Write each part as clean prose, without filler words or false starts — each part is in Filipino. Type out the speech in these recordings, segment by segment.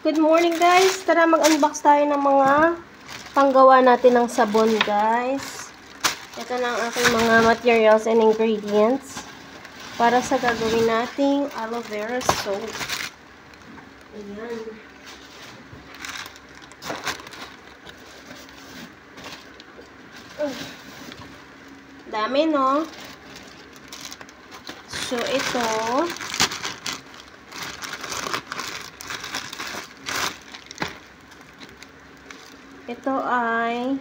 Good morning guys! Tara mag-unbox tayo ng mga panggawa natin ng sabon guys. Ito na ang aking mga materials and ingredients para sa gagawin nating aloe vera soap. Ayan. Dami no? So ito ay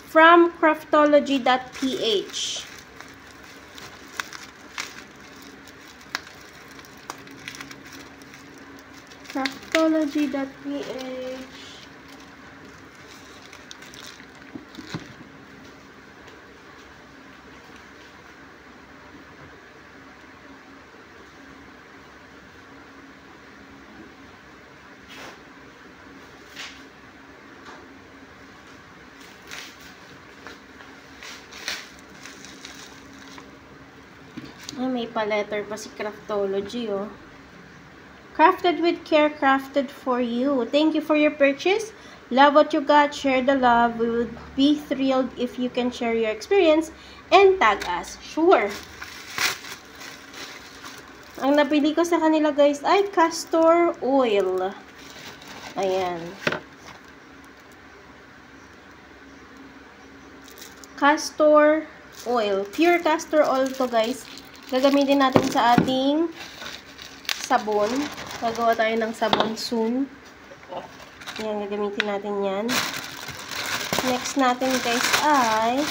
from craftology.ph. Craftology.ph. Ay, may pa-letter pa si Craftology, oh. Crafted with care, crafted for you. Thank you for your purchase. Love what you got. Share the love. We would be thrilled if you can share your experience and tag us. Sure. Ang napili ko sa kanila, guys, ay castor oil. Ayan. Castor oil. Pure castor oil to, guys. Gagamitin natin sa ating sabon. Gagawa tayo ng sabon soon. Yan, gagamitin natin yan. Next natin guys ay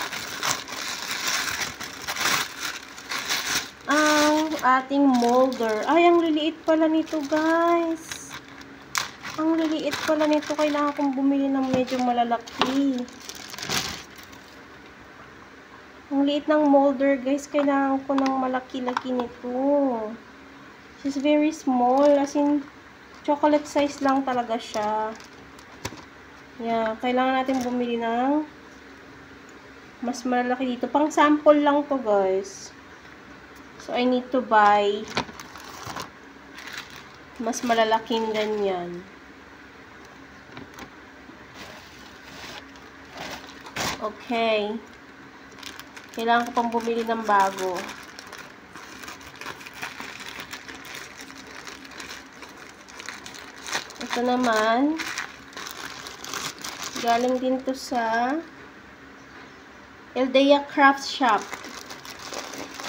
ang ating molder. Ay, ang liliit pala nito guys. Ang liliit pala nito. Kailangan kong bumili ng medyo malalaki. Ang liit ng molder guys. Kailangan ko ng malaki-laki nito. She's very small. As in, chocolate size lang talaga siya. Yeah, kailangan natin bumili ng mas malaki dito. Pang sample lang to guys. So, I need to buy mas malalaking ganyan. Okay. Kailangan ko pang bumili ng bago. Ito naman, galing din to sa Eldea Craft Shop.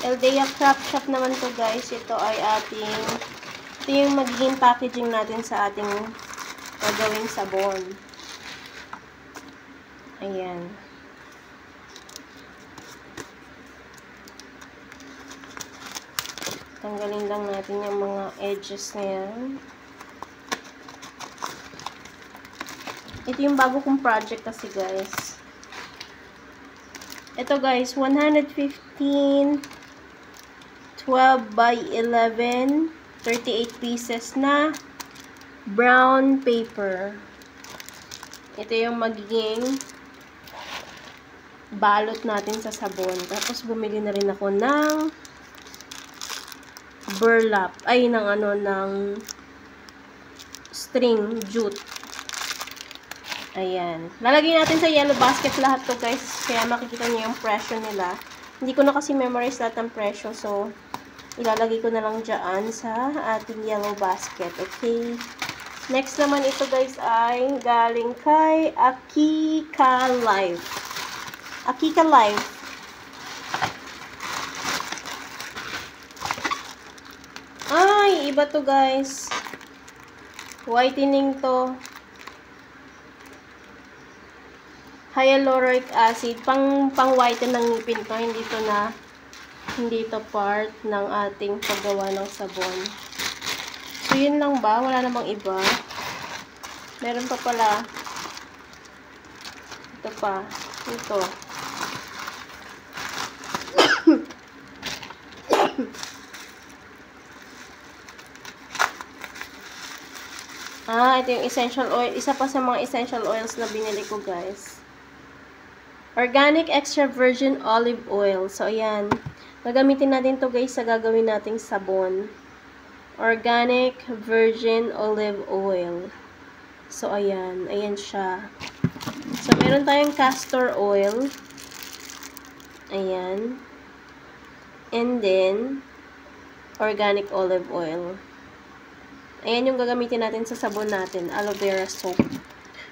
Eldea Craft Shop naman to guys. Ito ay ito yung magiging packaging natin sa ating gagawing sabon. Ayan. Tanggalin lang natin yung mga edges na yan. Ito yung bago kong project kasi guys. Ito guys, 115 12 by 11 38 pieces na brown paper. Ito yung magiging balot natin sa sabon. Tapos bumili na rin ako ng burlap. Ay, ng string jute. Ayan. Lalagay natin sa yellow basket lahat to guys. Kaya makikita niyo yung presyo nila. Hindi ko na kasi memorize lahat ng presyo. So, ilalagay ko na lang dyan sa ating yellow basket. Okay. Next naman ito guys ay galing kay Akika Life. Akika Life. Ay, iba to guys. Whitening to. Hyaluronic acid. Pang whiten ng ngipin to. Hindi to part ng ating paggawa ng sabon. So, yun lang ba? Wala namang iba. Meron pa pala. Ito pa. Ito. Ito yung essential oil. Isa pa sa mga essential oils na binili ko, guys. Organic extra virgin olive oil. So, ayan. Gagamitin natin to guys, sa gagawin nating sabon. Organic virgin olive oil. So, ayan. Ayan siya. So, meron tayong castor oil. Ayan. And then, organic olive oil. Ayan yung gagamitin natin sa sabon natin. Aloe vera soap.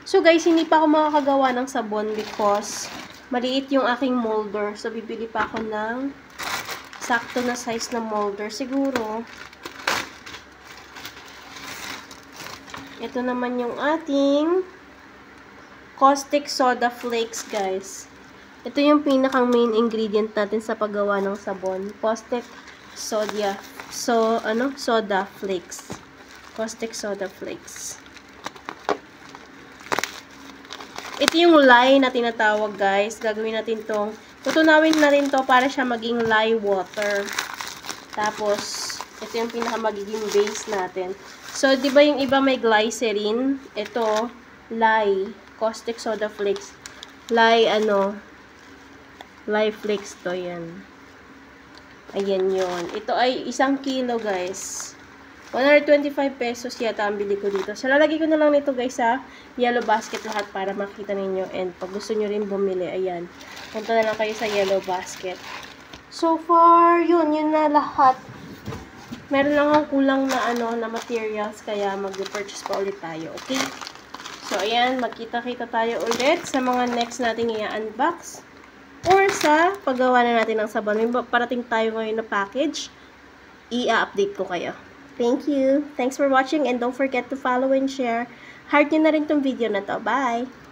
So, guys, hindi pa ako makakagawa ng sabon because maliit yung aking molder. So, bibili pa ako ng sakto na size na molder. Siguro, ito naman yung ating caustic soda flakes, guys. Ito yung pinakang main ingredient natin sa paggawa ng sabon. Caustic soda. Soda flakes. Caustic soda flakes. Ito yung lye na tinatawag, guys. Gagawin natin tong, tutunawin na rin to para siya maging lye water. Tapos, ito yung pinaka magiging base natin. So, di ba yung iba may glycerin? Ito, lye. Caustic soda flakes. Lye flakes to, yan. Ayan yun. Ito ay 1 kilo, guys. 125 pesos yata ang bili ko dito. So, lalagay ko na lang nito, guys, sa yellow basket lahat para makita ninyo. And pag gusto nyo rin bumili, ayan. Punta na lang kayo sa yellow basket. So far, yun na lahat. Meron lang ang kulang na na materials, kaya mag-purchase pa ulit tayo, okay? So, ayan, magkita-kita tayo ulit sa mga next nating i-unbox or sa paggawa na natin ng sabon. May parating tayo ngayon na package. I-update ko kayo. Thank you. Thanks for watching and don't forget to follow and share. Heart nyo na rin tong video na to. Bye!